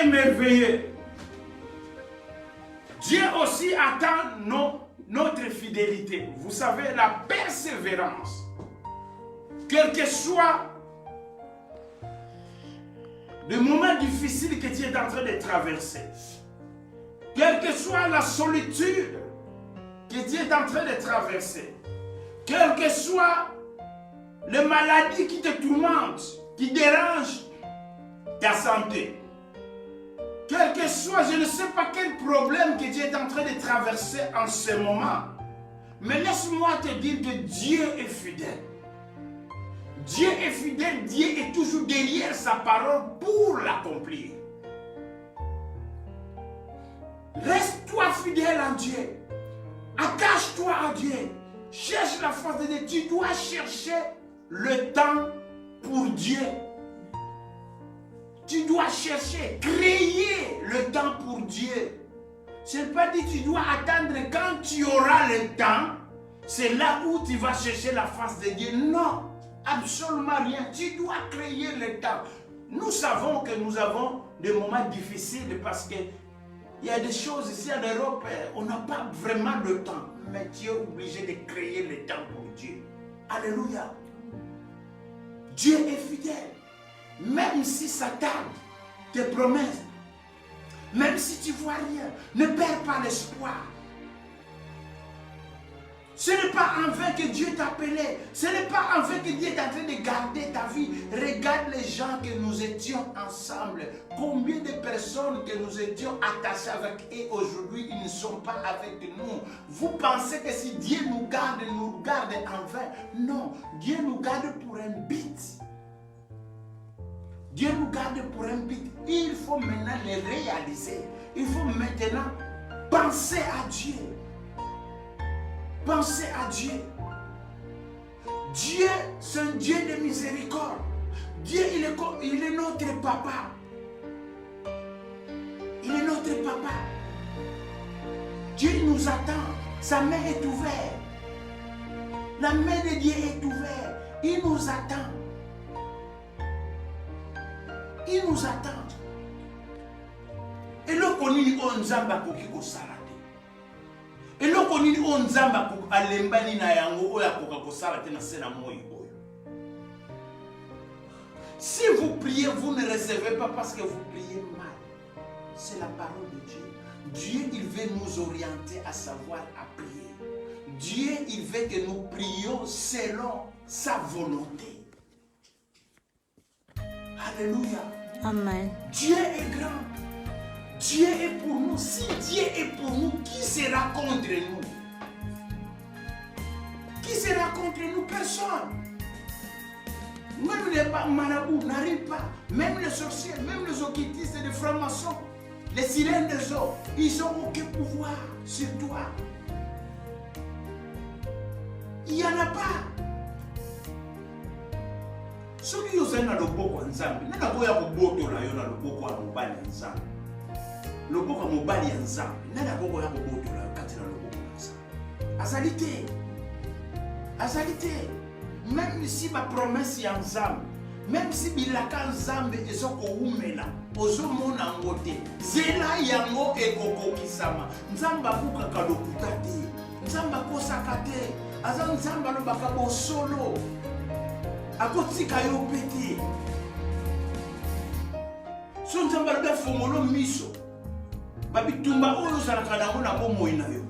est merveilleux. Dieu aussi attend notre fidélité. Vous savez, la persévérance. Quel que soit le moment difficile que tu es en train de traverser, quelle que soit la solitude que tu es en train de traverser, quelle que soit les maladies qui te tourmentent, qui dérangent ta santé, quel que soit, je ne sais pas quel problème que tu es en train de traverser en ce moment, mais laisse-moi te dire que Dieu est fidèle. Dieu est fidèle, Dieu est toujours derrière sa parole pour l'accomplir. Reste-toi fidèle en Dieu. Attache-toi à Dieu. Cherche la face de Dieu. Tu dois chercher le temps pour Dieu. Tu dois chercher, créer le temps pour Dieu. Ce n'est pas dit que tu dois attendre quand tu auras le temps. C'est là où tu vas chercher la face de Dieu. Non. Absolument rien. Tu dois créer le temps. Nous savons que nous avons des moments difficiles parce qu'il y a des choses ici en Europe, on n'a pas vraiment le temps. Mais tu es obligé de créer le temps pour Dieu. Alléluia. Dieu est fidèle. Même si ça tarde, tes promesses, même si tu ne vois rien, ne perds pas l'espoir. Ce n'est pas en vain que Dieu t'a appelé. Ce n'est pas en vain que Dieu est en train de garder ta vie. Regarde les gens que nous étions ensemble. Combien de personnes que nous étions attachés avec eux aujourd'hui, ils ne sont pas avec nous. Vous pensez que si Dieu nous garde en vain? Non, Dieu nous garde pour un but. Dieu nous garde pour un but. Il faut maintenant le réaliser. Il faut maintenant penser à Dieu. Pensez à Dieu. Dieu, c'est un Dieu de miséricorde. Dieu, il est notre papa. Il est notre papa. Dieu nous attend. Sa main est ouverte. La main de Dieu est ouverte. Il nous attend. Il nous attend. Et là, on dit on zamba koki kosala. Et là, on dit on zamba koki alembani na yango oya koka kosala te na sena moi oyo. Si vous priez, vous ne recevez pas parce que vous priez mal. C'est la parole de Dieu. Dieu, il veut nous orienter à savoir à prier. Dieu, il veut que nous prions selon sa volonté. Alléluia. Amen. Dieu est grand. Dieu est pour nous. Si Dieu est pour nous, qui sera contre nous? Qui sera contre nous? Personne. Même les marabouts n'arrivent pas. Même les sorciers, même les occultistes et les francs-maçons, les sirènes des eaux, ils n'ont aucun pouvoir sur toi. Il n'y en a pas. Ceux qui ont un loboko ensemble, n'a pas eu boto na yo na loboko a mobali ensemble. Loboko mobali ensemble, n'a pas eu boto na kati na loboko ensemble. Azalité. Même si ma promesse est ensemble, même si bilaka ensemble ezoko umela, ozo mona ngote, zela yango ekoko kisama. Nzamba buka kalokuta te. Nzamba kosaka te. Aza nzamba lo bakabo solo. Akotika yo peti. So nzamba lo fongolo miso. Babitumba oyo zalaka nango na bomoi na yo.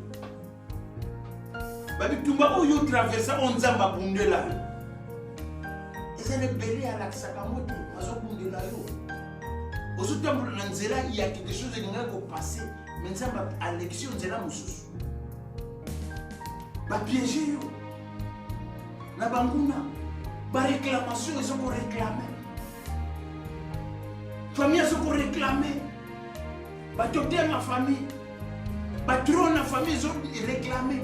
Babitumba oyo traversa onzamba bundela. Eza le belé à la sakamoto, mazo bundela yo. Ozotambola na nzela il y a quelque chose qui nga ko passer, mais nzamba à l'élection nzela mususu. Ba piéger yo. Na banguna. Ba réclamation, ils ont réclamé. Famille, ils ont réclamé. Ba totem ma famille. Ba trône la famille, ils ont réclamé.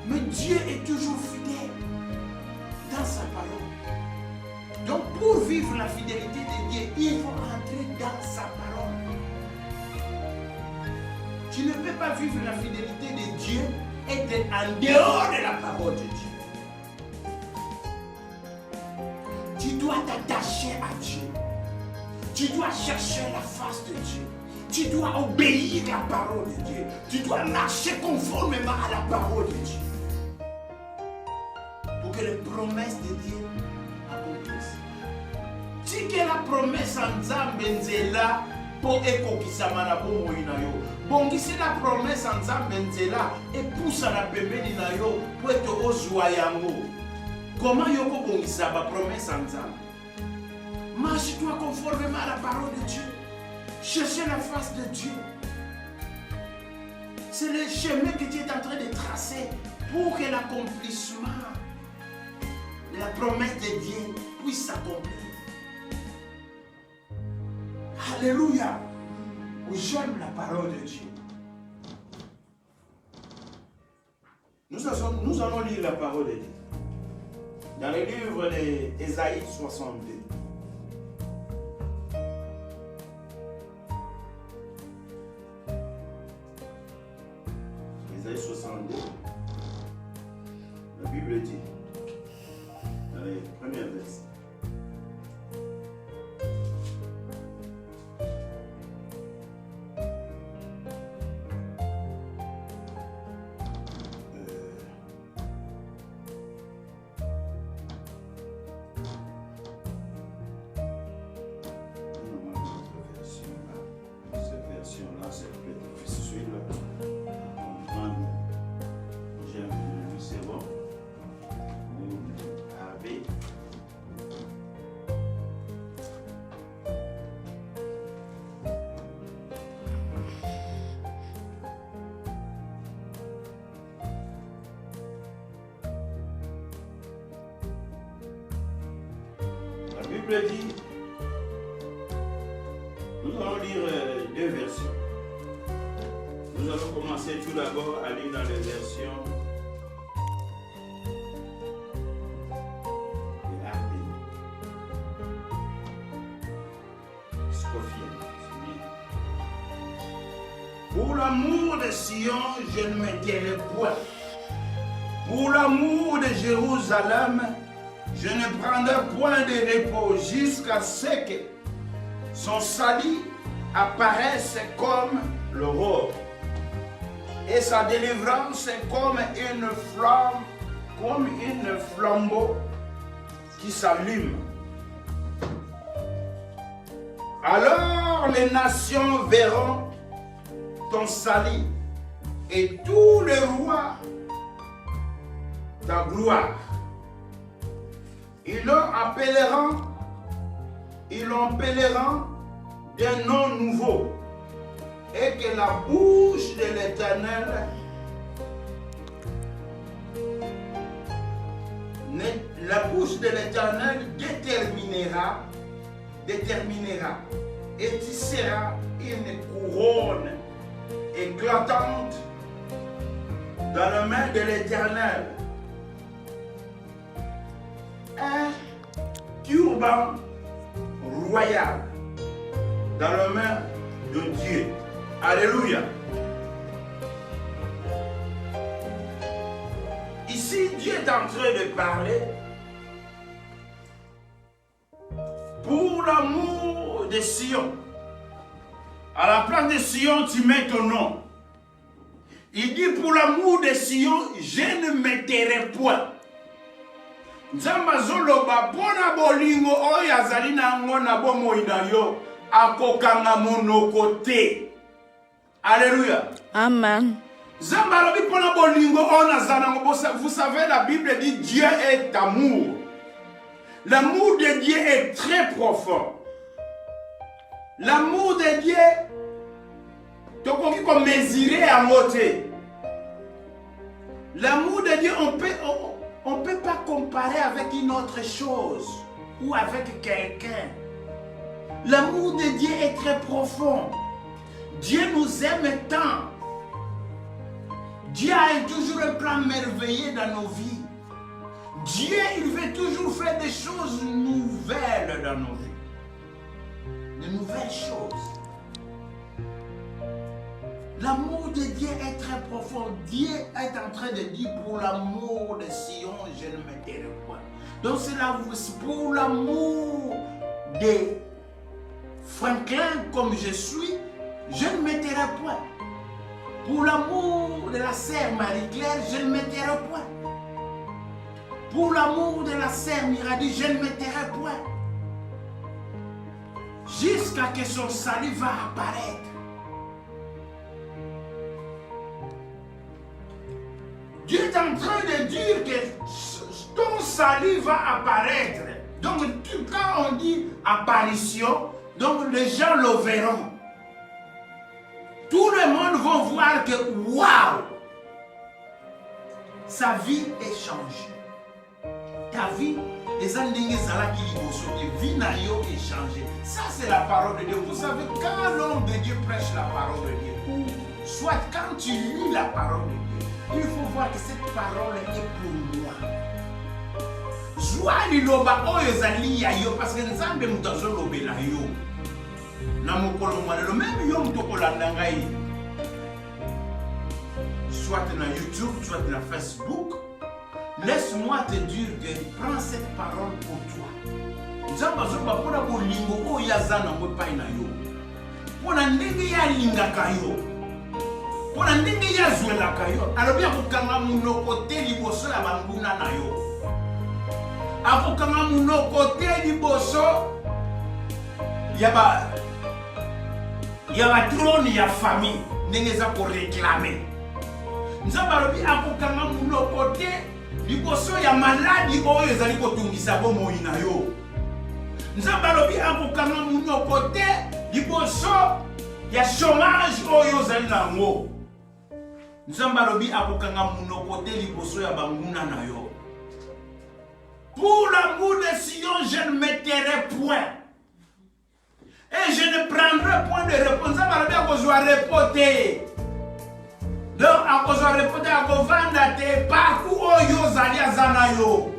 Mais Dieu est toujours fidèle dans sa parole. Donc pour vivre la fidélité de Dieu, il faut entrer dans sa parole. Tu ne peux pas vivre la fidélité de Dieu et être en dehors de la parole de Dieu. Tu dois t'attacher à Dieu. Tu dois chercher la face de Dieu. Tu dois obéir à la parole de Dieu. Tu dois marcher conformément à la parole de Dieu. Pour que les promesses de Dieu accomplissent. Si que la promesse en Nzambe nzela pour ekokisama na bomoi na yo. Bongisi la promesse en Nzambe nzela epusa na pembeni na yo pour ete ozwa yango. Comment yoko bongisa ba promesse en Nzambe? Marche-toi conformément à la parole de Dieu. Cherchez la face de Dieu. C'est le chemin que Dieu est en train de tracer pour que l'accomplissement de la promesse de Dieu puisse s'accomplir. Alléluia. J'aime la parole de Dieu. Nous allons lire la parole de Dieu. Dans le livre d'Ésaïe 62. Ésaïe 62. La Bible dit, dans les premiers versets. La Bible dit, nous allons lire deux versions. Nous allons commencer tout d'abord à lire dans les versions de l'Arbi. Scofienne. Pour l'amour de Sion, je ne me tairai point. Pour l'amour de Jérusalem, je ne prendrai point de repos jusqu'à ce que son salut apparaisse comme l'aurore et sa délivrance comme une flamme, comme une flambeau qui s'allume. Alors les nations verront ton salut et tous les rois ta gloire. Ils l'appelleront d'un nom nouveau, et que la bouche de l'Éternel déterminera et tissera une couronne éclatante dans la main de l'Éternel. Un turban royal dans la main de Dieu. Alléluia. Ici, Dieu est en train de parler pour l'amour de Sion. À la place de Sion, tu mets ton nom. Il dit pour l'amour de Sion, je ne me tairai point. Nzamba zoloba pona bolingo oyo azali nango na bomoi na yo akokanga monoko te. Alléluia. Amen. Nzamba lobi pona bolingo oyo nazali nango. Vous savez, la Bible dit Dieu est amour. L'amour de Dieu est très profond. L'amour de Dieu, tokoki ko mesurer à moitié. L'amour de Dieu, on ne peut pas comparer avec une autre chose ou avec quelqu'un. L'amour de Dieu est très profond. Dieu nous aime tant. Dieu a toujours un plan merveilleux dans nos vies. Dieu, il veut toujours faire des choses nouvelles dans nos vies. De nouvelles choses. L'amour de Dieu est très profond. Dieu est en train de dire pour l'amour de Sion, je ne me tairai point. Donc c'est pour l'amour de Franklin comme je suis, je ne me tairai point. Pour l'amour de la sœur Marie-Claire, je ne me tairai point. Pour l'amour de la sœur Miradi, je ne me tairai point. Jusqu'à ce que son salut va apparaître. Dieu est en train de dire que ton salut va apparaître. Donc, quand on dit apparition, donc les gens le verront. Tout le monde va voir que, waouh, sa vie est changée. Ta vie, les années qui vie n'a est changée. Ça, c'est la parole de Dieu. Vous savez, quand l'homme de Dieu prêche la parole de Dieu, soit quand tu lis la parole de Dieu, il faut voir que cette parole est pour moi. Joie liloba oyo zali ya yo parce que nzambe mutazo lobela yo. Na mokolo mwana même yo mutokolanda ngai. Soit na YouTube, soit na Facebook. Laisse-moi te dire que prends cette parole pour toi. Nzamba zoba pona bolingo oyo yazana mwe pai na yo. Pona ndenge ya lingaka yo. Pona ndenge ya zwelaka yo. Alobi akokanga munoko te liboso ya banguna na yo. Akokanga munoko te liboso ya ba trône ya famille ndenge za ko réclamer. Nzamba alobi akokanga munoko te liboso ya maladi oyo ezali kotungisa bomoi na yo. Nzamba alobi akokanga munoko te liboso ya chômage oyo ezali nango. Nzamba alobi akokanga munoko te liboso ya banguna na yo. Pour l'amour de Sion, je ne me tairai point. Et je ne prendrai point de réponse. Nzamba alobi akozwa repote. Donc akozwa repote akovanda te parcours oyo zali azana yo.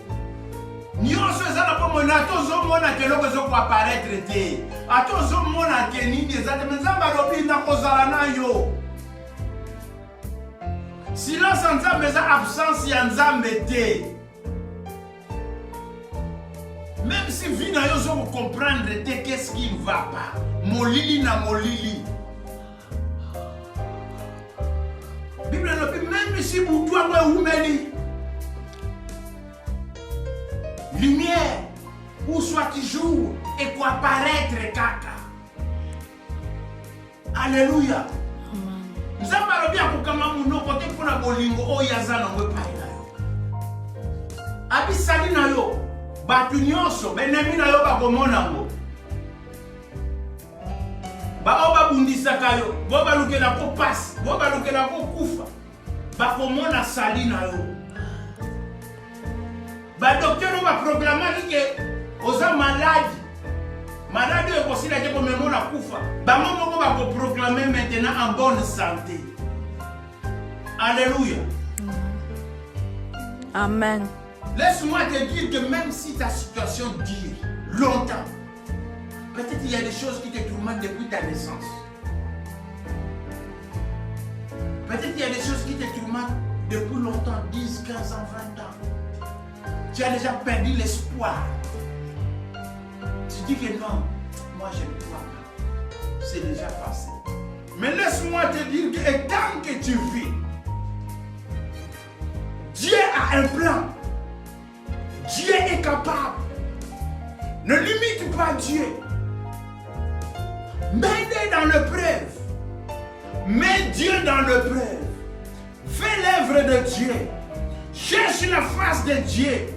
Nyonso ezala bomoi na tozomona ke eloko ezoko apparaître te. Atozomona ke nini ezali te. Nzamba alobi nakozala na yo. Silence en Nzambe eza absence ya Nzambe te. Même si vie na yo zo comprendre te qu'est-ce qui ne va pas. Molili na molili. Bible alobi même si butu angwe umeli. Lumière ou soit jour et quoi apparaître kaka. Alléluia. Nzamba alobi akokanga munoko te mpona bolingo oyo aza nango epai na yo. Abisali na yo bato nyonso benemi na yo bakomona ngo. Bao babundisaka yo, bo balukelako pasi, bo balukelako kufa, bakomona sali na yo. Badokter oyo baproklamaki ke oza maladi. Malade est possible que comme mon a kufa. Bango moko va proclamer maintenant en bonne santé. Alléluia. Amen. Laisse-moi te dire que même si ta situation dure longtemps, peut-être il y a des choses qui te tourmentent depuis ta naissance. Peut-être il y a des choses qui te tourmentent depuis longtemps, 10, 15 ans, 20 ans. Tu as déjà perdu l'espoir. Tu dis que non, moi je ne crois pas. C'est déjà passé. Mais laisse-moi te dire que tant que tu vis, Dieu a un plan. Dieu est capable. Ne limite pas Dieu. Mets-le dans l'épreuve. Mets Dieu dans l'épreuve. Fais l'œuvre de Dieu. Cherche la face de Dieu.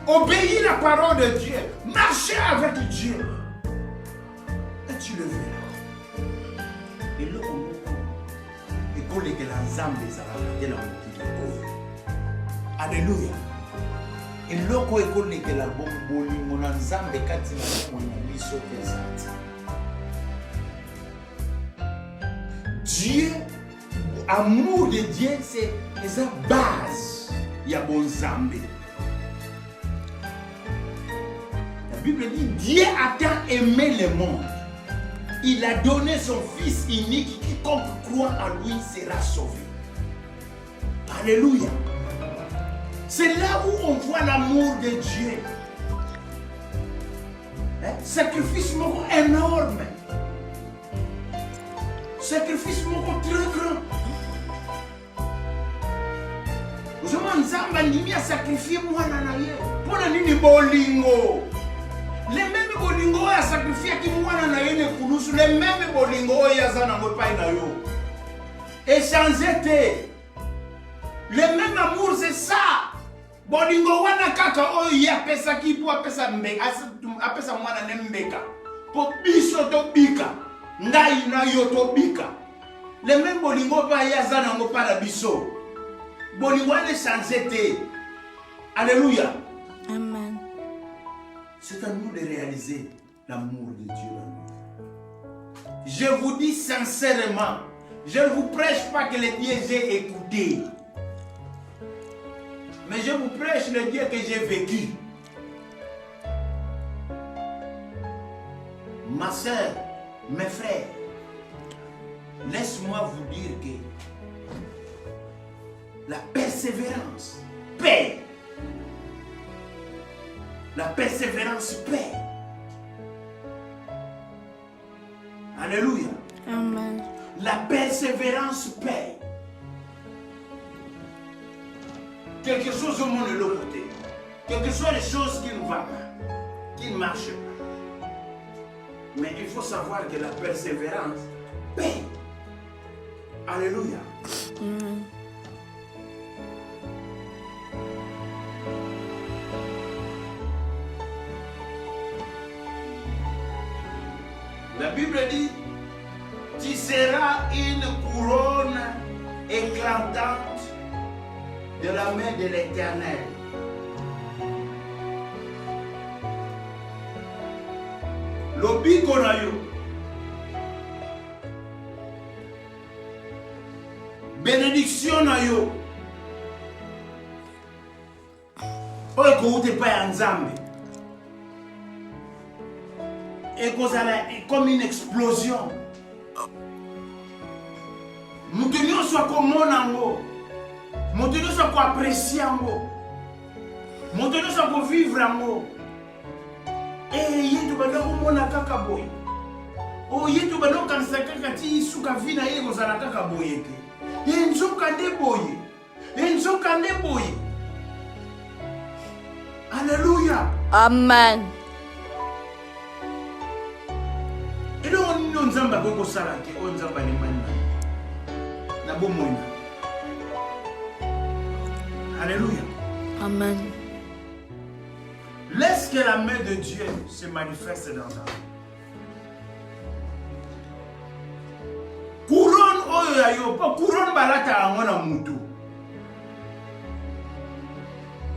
Obéis la parole de Dieu. Marchez avec Dieu. Et tu le verras. Et le Alléluia. Et loko ekoleke la bomboli mona nzambe kati na mwana biso pesati. Dieu, amour de Dieu, c'est la base. Il y a bon nzambe. La Bible dit Dieu a tant aimé le monde. Il a donné son Fils unique. Quiconque croit en lui sera sauvé. Alléluia. C'est là où on voit l'amour de Dieu. Sacrifice énorme. Sacrifice très grand. Vous avez Nzamba a sacrifié moi nanaye. Pour la nini bolingo. Les mêmes bolingo a sacrifié qui moi nanaye ne kulusu. Les mêmes bolingo ya zana mo pa na yo. Échanger te. Le même amour c'est ça. Bolingo wana kaka oyo ya pesa ki po apesa mbeka. Apesa mwana ne mbeka. Po biso to bika. Ngai na yo to bika. Le même bolingo pa ya zana mo pa na biso. Bolingo ne changer te. Alléluia. Amen. C'est à nous de réaliser l'amour de Dieu. Je vous dis sincèrement, je ne vous prêche pas que le Dieu j'ai écouté. Mais je vous prêche le Dieu que j'ai vécu. Ma soeur, mes frères, laisse-moi vous dire que la persévérance paie. La persévérance paie. Alléluia. Amen. La persévérance paie. Quelque chose au monde de l'autre côté. Quelque chose des choses qui ne vont pas, qui ne marchent pas. Mais il faut savoir que la persévérance paie. Alléluia. Amen. La Bible dit, tu seras une couronne éclatante de la main de l'Éternel. Lobiko na yo. Bénédiction na yo. Oyo ko ute pa ya Nzambe. Et comme une explosion. Nous tenions soit comme mon ango. Nous tenions soit pour apprécier ango. Nous tenions soit pour vivre ango. Et yetu bando kumona kaka boy. O yetu bando kanisa kaka ti suka vina yego zala kaka boy ke. Enzoka de boy. Enzoka de boy. Alléluia. Amen. Et donc, on Nzamba koko sala ke on Nzamba ni mani. Na bomona. Alléluia. Amen. Laisse que la main de Dieu se manifeste dans ta vie. Couronne oyo ya yo, pas couronne balata ango na mutu.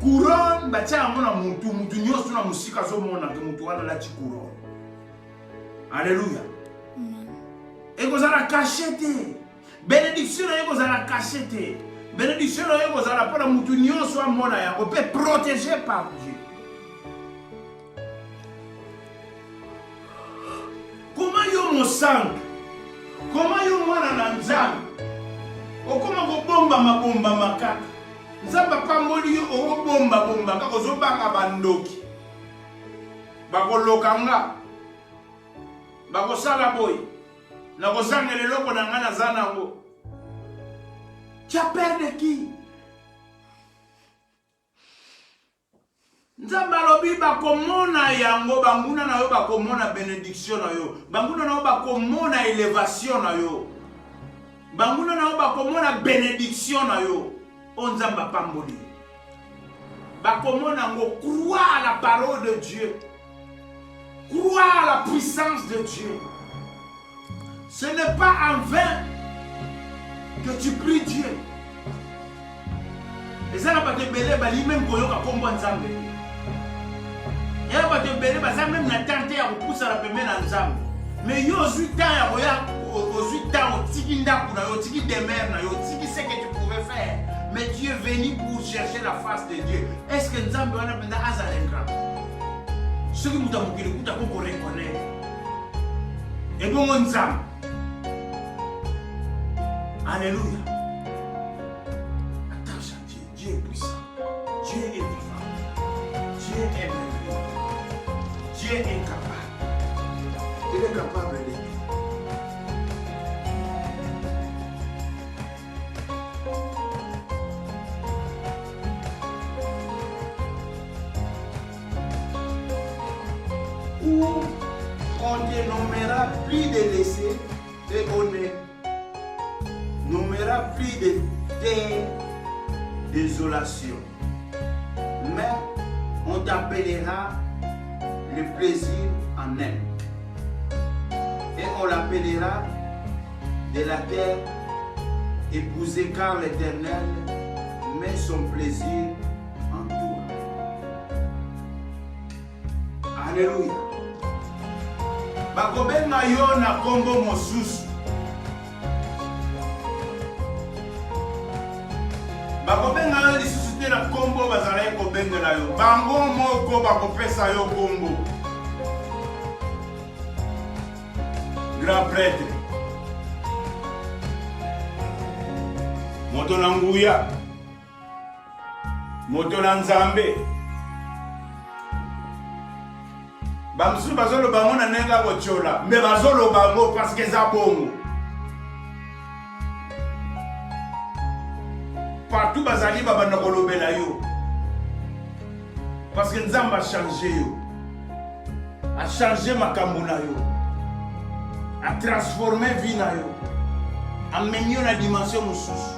Couronne bacha ango na mutu, mutu nyoso na musika zo mona ke mutu wana la ti couronne. Alléluia. Et vous allez cacher. Bénédiction et vous allez cacher. Bénédiction et vous allez pour la moutounion soit mona. On peut protéger par Dieu. Comment yo mon sang? Comment yo mwana na Nzambe? O comment go bomba makaka? Nzamba pa moli yo o bomba kaka zo banga bandoki. Bakoloka nga. Bakosala boy. Na kozanga leloko na ngana zana ngo. Tu as peur de qui? Nzamba lobi bakomona yango banguna na yo bakomona bénédiction na yo. Banguna na yo bakomona élévation na yo. Banguna na yo bakomona bénédiction na yo. O Nzamba pamboli. Bakomona ngo croire à la parole de Dieu. Croire à la puissance de Dieu. Ce n'est pas en vain que tu pries Dieu. Et ça n'a pas de belé, même quand on a Nzambe. Et ça n'a pas de belé, ça même n'a tenté à repousser la première Nzambe. Mais il y a 8 ans, aux 8 ans, tiki ndakuna, tiki demer, tiki ce que tu pouvais faire. Mais tu es venu pour chercher la face de Dieu. Est-ce que Nzambe va n'a pas azalendra? Ce qui nous a manqué, nous avons qu'on reconnaît. Et bon Nzambe. Alléluia. Attention, Dieu est puissant. Dieu est vivant. Dieu est merveilleux. Dieu est capable. Il est capable de tout. Où on ne nommera plus de laissés et on ne nommera plus de terre désolation. Mais on t'appellera le plaisir en elle. Et on l'appellera de la terre épousée car l'Éternel met son plaisir en toi. Alléluia. Bakobenga yo na kombo mosusu. Bakobenga yo lisusu te na kombo bazalaki kobengela yo. Bango moko bakopesa yo kombo. Grand prêtre. Moto na nguya. Moto na nzambe. Bamsu bazolo bango na nenga kochola. Me bazolo bango parce que za bongo. Partout bazali babanda kolobela yo. Parce que Nzamba a changé yo. A changé makambo na yo. A transformé vie na yo. A mené yo na dimension mosusu.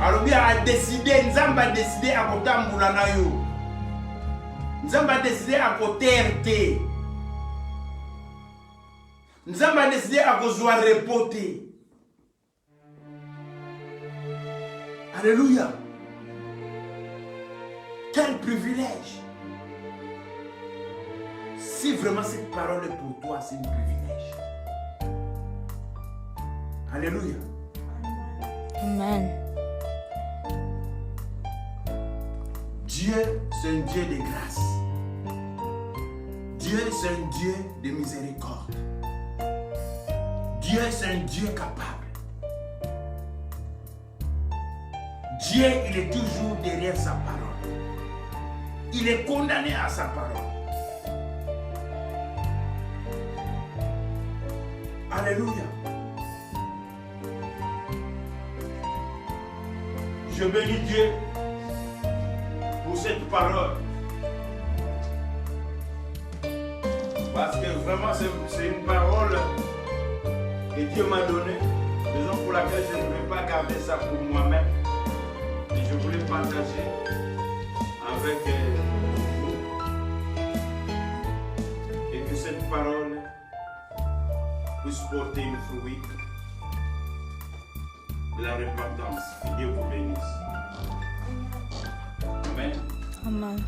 Alors bien a décidé, Nzamba a décidé à kotambula na yo. Nzamba a décidé à koterre. Nzamba a décidé à kozwa repoter. Alléluia. Quel privilège. Si vraiment cette parole est pour toi, c'est un privilège. Alléluia. Amen. Dieu, c'est un Dieu de grâce. Dieu, c'est un Dieu de miséricorde. Dieu, c'est un Dieu capable. Dieu, il est toujours derrière sa parole. Il est condamné à sa parole. Alléluia. Je bénis Dieu pour cette parole. Parce que vraiment, c'est une parole que Dieu m'a donnée. Raison pour laquelle je ne vais pas garder ça pour moi-même. Et je voulais partager avec vous. Et que cette parole puisse porter une fruit de la repentance. Que Dieu vous bénisse. Amen. Amen.